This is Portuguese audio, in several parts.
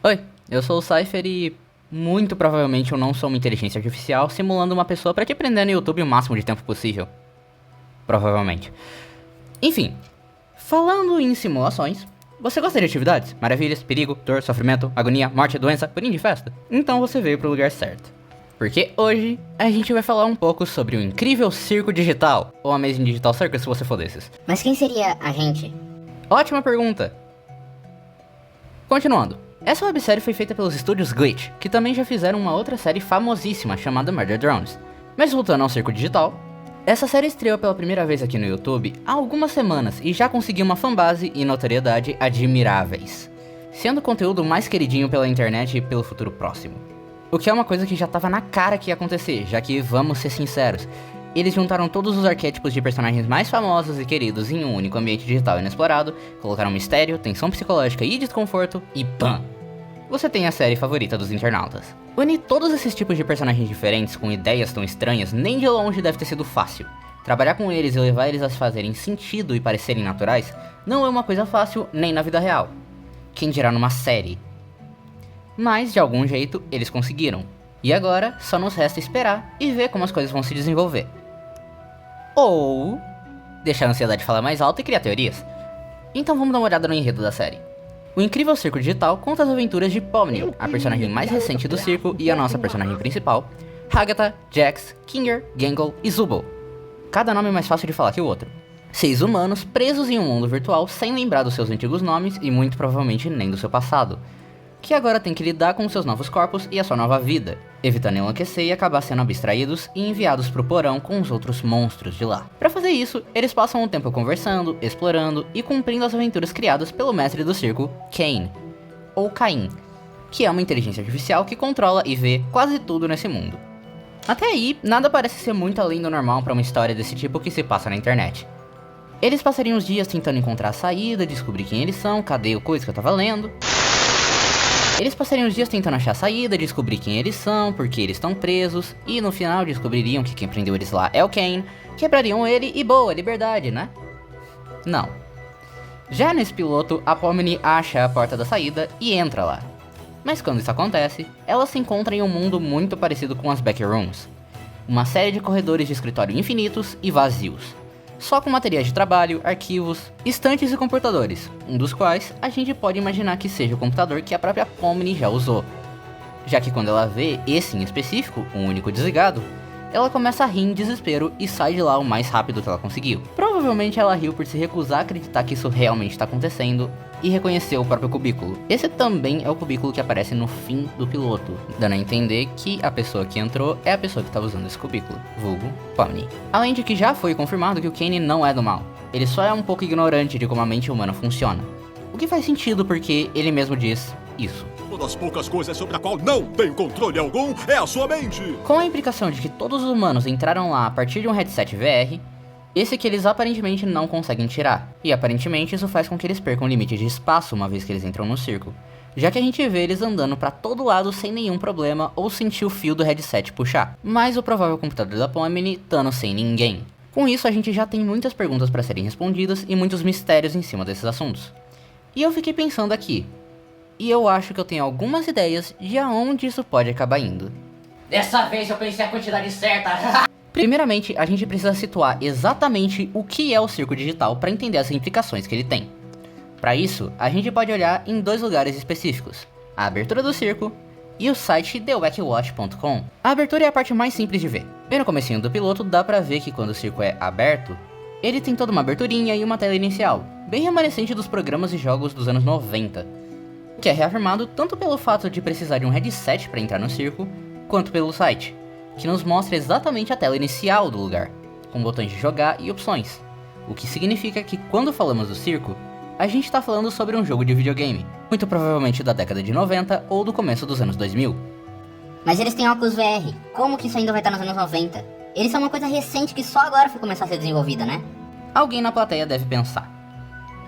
Oi, eu sou o Cypher e muito provavelmente eu não sou uma inteligência artificial simulando uma pessoa pra te prender no YouTube o máximo de tempo possível. Provavelmente. Enfim, falando em simulações, você gosta de atividades? Maravilhas, perigo, dor, sofrimento, agonia, morte, doença, pudim de festa? Então você veio pro lugar certo. Porque hoje a gente vai falar um pouco sobre o incrível circo digital, ou Amazing Digital Circus se você for desses. Mas quem seria a gente? Ótima pergunta! Continuando. Essa websérie foi feita pelos estúdios Glitch, que também já fizeram uma outra série famosíssima chamada Murder Drones. Mas voltando ao circo digital, essa série estreou pela primeira vez aqui no YouTube há algumas semanas e já conseguiu uma fanbase e notoriedade admiráveis, sendo o conteúdo mais queridinho pela internet e pelo futuro próximo. O que é uma coisa que já tava na cara que ia acontecer, já que, vamos ser sinceros, eles juntaram todos os arquétipos de personagens mais famosos e queridos em um único ambiente digital inexplorado, colocaram mistério, tensão psicológica e desconforto, e pam! Você tem a série favorita dos internautas. Unir todos esses tipos de personagens diferentes com ideias tão estranhas nem de longe deve ter sido fácil. Trabalhar com eles e levar eles a fazerem sentido e parecerem naturais não é uma coisa fácil nem na vida real. Quem dirá numa série? Mas, de algum jeito, eles conseguiram. E agora, só nos resta esperar e ver como as coisas vão se desenvolver. Ou deixar a ansiedade falar mais alto e criar teorias. Então vamos dar uma olhada no enredo da série. O incrível circo digital conta as aventuras de Pomni, a personagem mais recente do circo e a nossa personagem principal, Hagatha, Jax, Kinger, Gangle e Zubul. Cada nome é mais fácil de falar que o outro. 6 humanos presos em um mundo virtual sem lembrar dos seus antigos nomes e muito provavelmente nem do seu passado, que agora tem que lidar com seus novos corpos e a sua nova vida, evitando enlouquecer e acabar sendo abstraídos e enviados pro porão com os outros monstros de lá. Para fazer isso, eles passam um tempo conversando, explorando e cumprindo as aventuras criadas pelo mestre do circo, Cain, ou Caim, que é uma inteligência artificial que controla e vê quase tudo nesse mundo. Até aí, nada parece ser muito além do normal para uma história desse tipo que se passa na internet. Eles passariam os dias tentando encontrar a saída, descobrir quem eles são, cadê o coisa que eu tava lendo. Eles passariam os dias tentando achar a saída, descobrir quem eles são, por que eles estão presos, e no final descobririam que quem prendeu eles lá é o Cain, quebrariam ele e boa, liberdade, né? Não. Já nesse piloto, a Pomni acha a porta da saída e entra lá. Mas quando isso acontece, ela se encontra em um mundo muito parecido com as Backrooms. Uma série de corredores de escritório infinitos e vazios. Só com materiais de trabalho, arquivos, estantes e computadores, um dos quais a gente pode imaginar que seja o computador que a própria Pomni já usou. Já que quando ela vê esse em específico, um único desligado, ela começa a rir em desespero e sai de lá o mais rápido que ela conseguiu. Provavelmente ela riu por se recusar a acreditar que isso realmente está acontecendo e reconheceu o próprio cubículo. Esse também é o cubículo que aparece no fim do piloto, dando a entender que a pessoa que entrou é a pessoa que estava usando esse cubículo, vulgo Pomni. Além de que já foi confirmado que o Cain não é do mal, ele só é um pouco ignorante de como a mente humana funciona. O que faz sentido porque ele mesmo diz isso. Uma das poucas coisas sobre a qual não tenho controle algum é a sua mente. Com a implicação de que todos os humanos entraram lá a partir de um headset VR, esse que eles aparentemente não conseguem tirar. E aparentemente isso faz com que eles percam o limite de espaço uma vez que eles entram no circo, já que a gente vê eles andando pra todo lado sem nenhum problema ou sentir o fio do headset puxar. Mas o provável computador da Pomni estando sem ninguém. Com isso a gente já tem muitas perguntas para serem respondidas e muitos mistérios em cima desses assuntos. E eu fiquei pensando aqui, e eu acho que eu tenho algumas ideias de aonde isso pode acabar indo. Dessa vez eu pensei a quantidade certa. Primeiramente, a gente precisa situar exatamente o que é o circo digital para entender as implicações que ele tem. Para isso, a gente pode olhar em 2 lugares específicos, a abertura do circo e o site thewackwatch.com. A abertura é a parte mais simples de ver. Bem no comecinho do piloto dá pra ver que quando o circo é aberto, ele tem toda uma aberturinha e uma tela inicial, bem remanescente dos programas e jogos dos anos 90, que é reafirmado tanto pelo fato de precisar de um headset para entrar no circo, quanto pelo site, que nos mostra exatamente a tela inicial do lugar, com botões de jogar e opções, o que significa que quando falamos do circo, a gente está falando sobre um jogo de videogame, muito provavelmente da década de 90 ou do começo dos anos 2000. Mas eles têm óculos VR. Como que isso ainda vai estar nos anos 90? Eles são uma coisa recente que só agora foi começar a ser desenvolvida, né? Alguém na plateia deve pensar.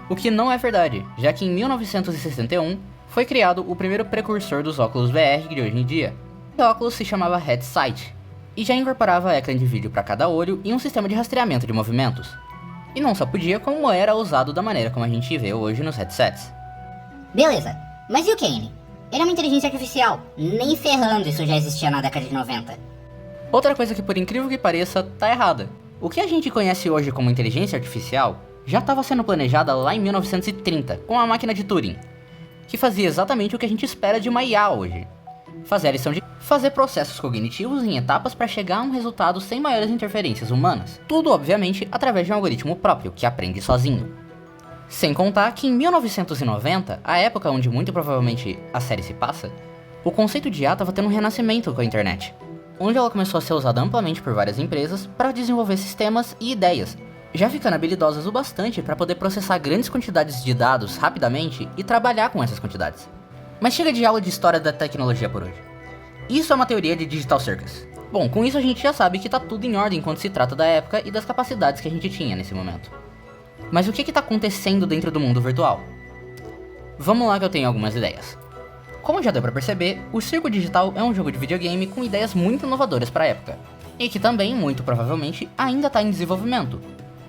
O que não é verdade, já que em 1961 foi criado o primeiro precursor dos óculos VR de hoje em dia. O óculos se chamava Headsight, e já incorporava ecrã de vídeo para cada olho e um sistema de rastreamento de movimentos. E não só podia, como era usado da maneira como a gente vê hoje nos headsets. Beleza, mas e o Cain? Ele é uma inteligência artificial. Nem ferrando isso já existia na década de 90. Outra coisa que, por incrível que pareça, tá errada. O que a gente conhece hoje como inteligência artificial já estava sendo planejada lá em 1930 com a máquina de Turing, que fazia exatamente o que a gente espera de uma IA hoje. Fazer a lição de fazer processos cognitivos em etapas para chegar a um resultado sem maiores interferências humanas. Tudo, obviamente, através de um algoritmo próprio, que aprende sozinho. Sem contar que em 1990, a época onde muito provavelmente a série se passa, o conceito de IA estava tendo um renascimento com a internet, onde ela começou a ser usada amplamente por várias empresas para desenvolver sistemas e ideias, já ficando habilidosas o bastante para poder processar grandes quantidades de dados rapidamente e trabalhar com essas quantidades. Mas chega de aula de história da tecnologia por hoje. Isso é uma teoria de Digital Circus. Bom, com isso a gente já sabe que tá tudo em ordem quando se trata da época e das capacidades que a gente tinha nesse momento. Mas o que tá acontecendo dentro do mundo virtual? Vamos lá que eu tenho algumas ideias. Como já deu pra perceber, o Circo Digital é um jogo de videogame com ideias muito inovadoras pra época, e que também, muito provavelmente, ainda tá em desenvolvimento,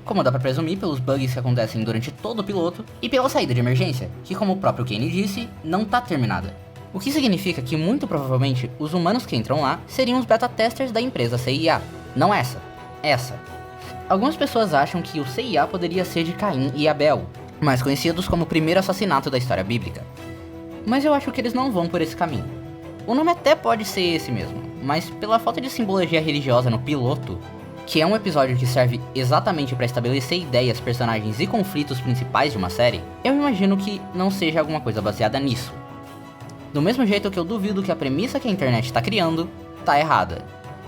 como dá pra presumir pelos bugs que acontecem durante todo o piloto e pela saída de emergência, que como o próprio Kenny disse, não tá terminada. O que significa que muito provavelmente os humanos que entram lá seriam os beta testers da empresa CIA, não essa. Algumas pessoas acham que o CIA poderia ser de Caim e Abel, mais conhecidos como o primeiro assassinato da história bíblica. Mas eu acho que eles não vão por esse caminho. O nome até pode ser esse mesmo, mas pela falta de simbologia religiosa no piloto, que é um episódio que serve exatamente para estabelecer ideias, personagens e conflitos principais de uma série, eu imagino que não seja alguma coisa baseada nisso. Do mesmo jeito que eu duvido que a premissa que a internet está criando tá errada.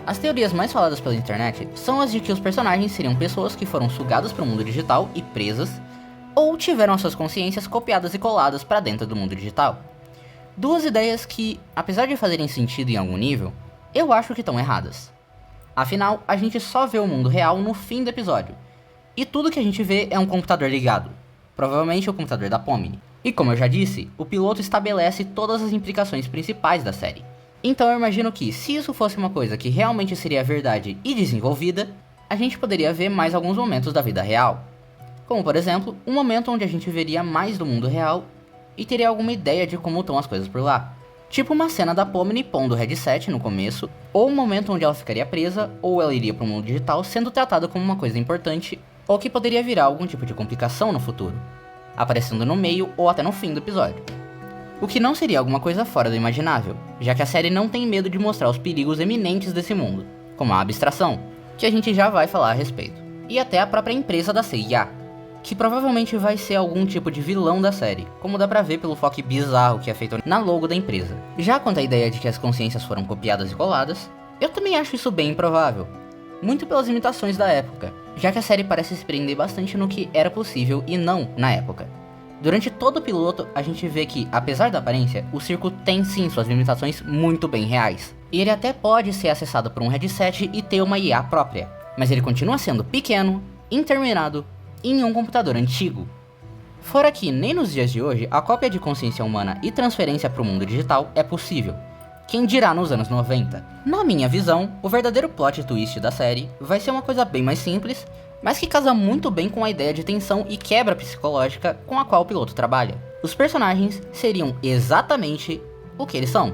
As teorias mais faladas pela internet são as de que os personagens seriam pessoas que foram sugadas para o mundo digital e presas, ou tiveram as suas consciências copiadas e coladas para dentro do mundo digital. Duas ideias que, apesar de fazerem sentido em algum nível, eu acho que estão erradas. Afinal, a gente só vê o mundo real no fim do episódio, e tudo que a gente vê é um computador ligado, provavelmente o computador da Pomni. E como eu já disse, o piloto estabelece todas as implicações principais da série. Então eu imagino que, se isso fosse uma coisa que realmente seria verdade e desenvolvida, a gente poderia ver mais alguns momentos da vida real. Como por exemplo, um momento onde a gente veria mais do mundo real e teria alguma ideia de como estão as coisas por lá. Tipo uma cena da Pomni pondo o headset no começo, ou um momento onde ela ficaria presa, ou ela iria para o mundo digital sendo tratada como uma coisa importante, ou que poderia virar algum tipo de complicação no futuro, aparecendo no meio ou até no fim do episódio. O que não seria alguma coisa fora do imaginável, já que a série não tem medo de mostrar os perigos eminentes desse mundo, como a abstração, que a gente já vai falar a respeito, e até a própria empresa da CIA, que provavelmente vai ser algum tipo de vilão da série, como dá pra ver pelo foco bizarro que é feito na logo da empresa. Já quanto à ideia de que as consciências foram copiadas e coladas, eu também acho isso bem improvável, muito pelas limitações da época, já que a série parece se prender bastante no que era possível e não na época. Durante todo o piloto, a gente vê que, apesar da aparência, o circo tem sim suas limitações muito bem reais. E ele até pode ser acessado por um headset e ter uma IA própria, mas ele continua sendo pequeno, interminado, em um computador antigo. Fora que, nem nos dias de hoje, a cópia de consciência humana e transferência para o mundo digital é possível. Quem dirá nos anos 90? Na minha visão, o verdadeiro plot twist da série vai ser uma coisa bem mais simples, mas que casa muito bem com a ideia de tensão e quebra psicológica com a qual o piloto trabalha. Os personagens seriam exatamente o que eles são: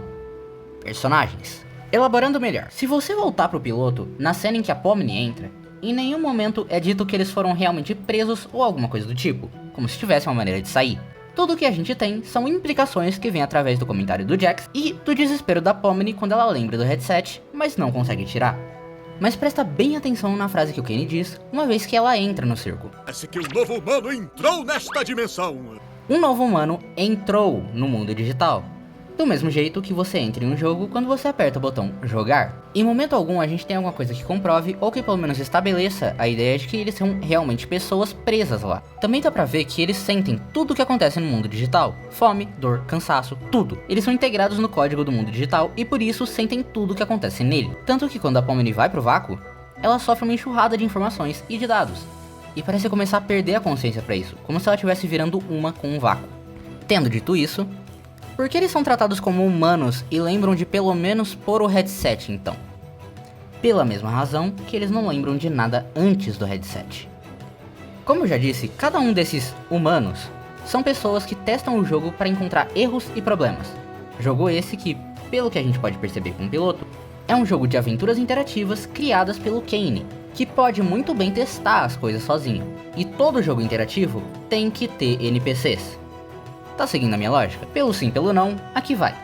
personagens. Elaborando melhor, se você voltar pro piloto, na cena em que a Pomni entra, em nenhum momento é dito que eles foram realmente presos ou alguma coisa do tipo, como se tivesse uma maneira de sair. Tudo o que a gente tem são implicações que vêm através do comentário do Jax e do desespero da Pomni quando ela lembra do headset, mas não consegue tirar. Mas presta bem atenção na frase que o Kenny diz, uma vez que ela entra no circo. Parece que um novo humano entrou nesta dimensão. Um novo humano entrou no mundo digital. Do mesmo jeito que você entra em um jogo quando você aperta o botão jogar. Em momento algum a gente tem alguma coisa que comprove ou que pelo menos estabeleça a ideia de que eles são realmente pessoas presas lá. Também dá pra ver que eles sentem tudo o que acontece no mundo digital. Fome, dor, cansaço, tudo. Eles são integrados no código do mundo digital e por isso sentem tudo o que acontece nele. Tanto que quando a Pomni vai pro vácuo, ela sofre uma enxurrada de informações e de dados. E parece começar a perder a consciência pra isso, como se ela estivesse virando uma com um vácuo. Tendo dito isso, por que eles são tratados como humanos e lembram de pelo menos pôr o headset então? Pela mesma razão que eles não lembram de nada antes do headset. Como eu já disse, cada um desses humanos são pessoas que testam o jogo para encontrar erros e problemas. Jogo esse que, pelo que a gente pode perceber com o piloto, é um jogo de aventuras interativas criadas pelo Kane, que pode muito bem testar as coisas sozinho. E todo jogo interativo tem que ter NPCs. Tá seguindo a minha lógica? Pelo sim, pelo não, aqui vai.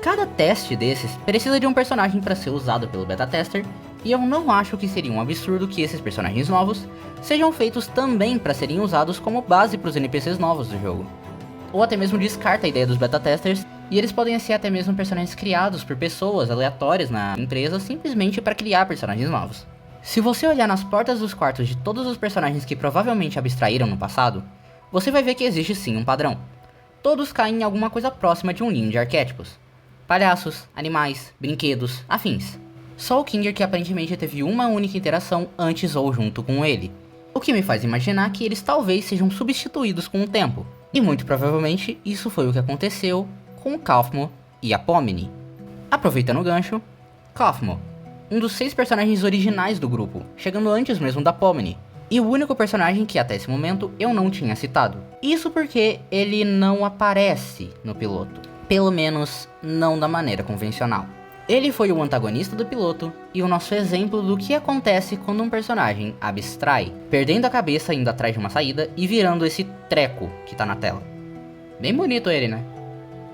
Cada teste desses precisa de um personagem para ser usado pelo beta tester, e eu não acho que seria um absurdo que esses personagens novos sejam feitos também para serem usados como base para os NPCs novos do jogo. Ou até mesmo descarta a ideia dos beta testers, e eles podem ser até mesmo personagens criados por pessoas aleatórias na empresa simplesmente para criar personagens novos. Se você olhar nas portas dos quartos de todos os personagens que provavelmente abstraíram no passado, você vai ver que existe sim um padrão. Todos caem em alguma coisa próxima de um ninho de arquétipos. Palhaços, animais, brinquedos, afins. Só o Kinger que aparentemente teve uma única interação antes ou junto com ele, o que me faz imaginar que eles talvez sejam substituídos com o tempo. E muito provavelmente isso foi o que aconteceu com Kaufmo e a Pomni. Aproveitando o gancho, Kaufmo, um dos 6 personagens originais do grupo, chegando antes mesmo da Pomni, e o único personagem que até esse momento eu não tinha citado. Isso porque ele não aparece no piloto, pelo menos não da maneira convencional. Ele foi o antagonista do piloto e o nosso exemplo do que acontece quando um personagem abstrai, perdendo a cabeça indo atrás de uma saída e virando esse treco que tá na tela. Bem bonito ele, né?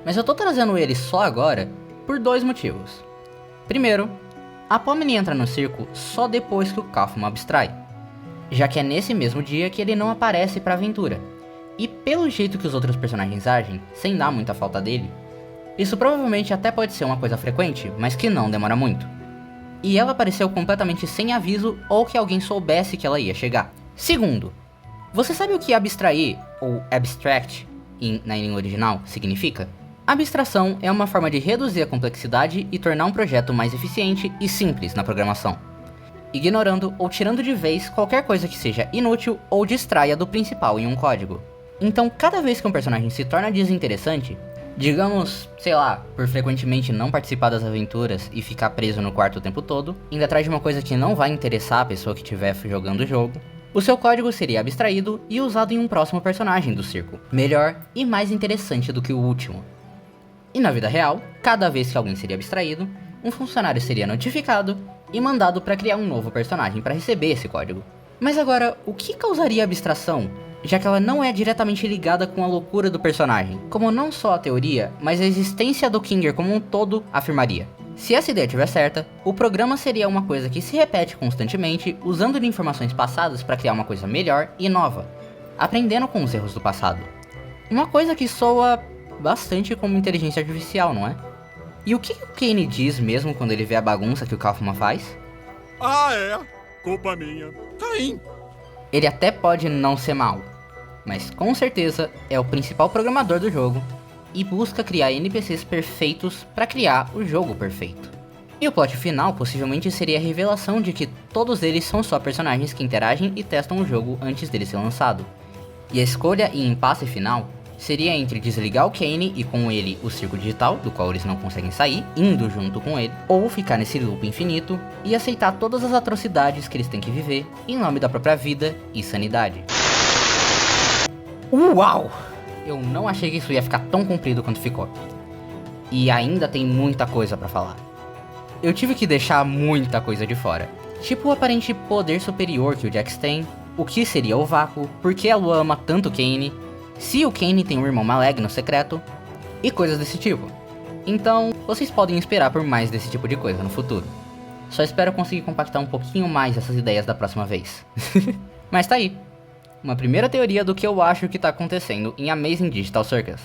Mas eu tô trazendo ele só agora por 2 motivos. Primeiro, a Pomni entra no circo só depois que o Kaufmo abstrai, já que é nesse mesmo dia que ele não aparece pra aventura. E pelo jeito que os outros personagens agem, sem dar muita falta dele, isso provavelmente até pode ser uma coisa frequente, mas que não demora muito. E ela apareceu completamente sem aviso ou que alguém soubesse que ela ia chegar. Segundo, você sabe o que abstrair, ou abstract, na língua original, significa? Abstração é uma forma de reduzir a complexidade e tornar um projeto mais eficiente e simples na programação, ignorando ou tirando de vez qualquer coisa que seja inútil ou distraia do principal em um código. Então, cada vez que um personagem se torna desinteressante, digamos, sei lá, por frequentemente não participar das aventuras e ficar preso no quarto o tempo todo, indo atrás de uma coisa que não vai interessar a pessoa que estiver jogando o jogo, o seu código seria abstraído e usado em um próximo personagem do circo, melhor e mais interessante do que o último. E na vida real, cada vez que alguém seria abstraído, um funcionário seria notificado e mandado para criar um novo personagem para receber esse código. Mas agora, o que causaria abstração, já que ela não é diretamente ligada com a loucura do personagem, como não só a teoria, mas a existência do Kinger como um todo afirmaria? Se essa ideia estiver certa, o programa seria uma coisa que se repete constantemente, usando de informações passadas para criar uma coisa melhor e nova, aprendendo com os erros do passado. Uma coisa que soa bastante como inteligência artificial, não é? E o que o Kane diz mesmo quando ele vê a bagunça que o Kaufman faz? Ah, é? Culpa minha. Caim. Ele até pode não ser mau, mas com certeza é o principal programador do jogo e busca criar NPCs perfeitos para criar o jogo perfeito. E o plot final possivelmente seria a revelação de que todos eles são só personagens que interagem e testam o jogo antes dele ser lançado. E a escolha e impasse final seria entre desligar o Kane e com ele o circo digital, do qual eles não conseguem sair, indo junto com ele, ou ficar nesse loop infinito e aceitar todas as atrocidades que eles têm que viver em nome da própria vida e sanidade. Uau! Eu não achei que isso ia ficar tão comprido quanto ficou. E ainda tem muita coisa pra falar. Eu tive que deixar muita coisa de fora. Tipo o aparente poder superior que o Jax tem, o que seria o vácuo, por que a Lua ama tanto Kane, se o Kane tem um irmão maligno secreto, e coisas desse tipo. Então, vocês podem esperar por mais desse tipo de coisa no futuro. Só espero conseguir compactar um pouquinho mais essas ideias da próxima vez. Mas tá aí. Uma primeira teoria do que eu acho que tá acontecendo em Amazing Digital Circus.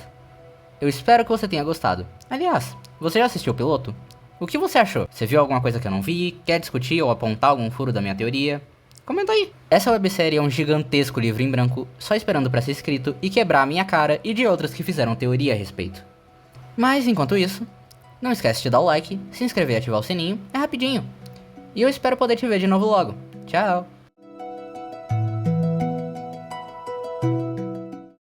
Eu espero que você tenha gostado. Aliás, você já assistiu o piloto? O que você achou? Você viu alguma coisa que eu não vi? Quer discutir ou apontar algum furo da minha teoria? Comenta aí. Essa websérie é um gigantesco livro em branco, só esperando pra ser escrito e quebrar a minha cara e de outras que fizeram teoria a respeito. Mas enquanto isso, não esquece de dar o like, se inscrever e ativar o sininho, é rapidinho. E eu espero poder te ver de novo logo. Tchau!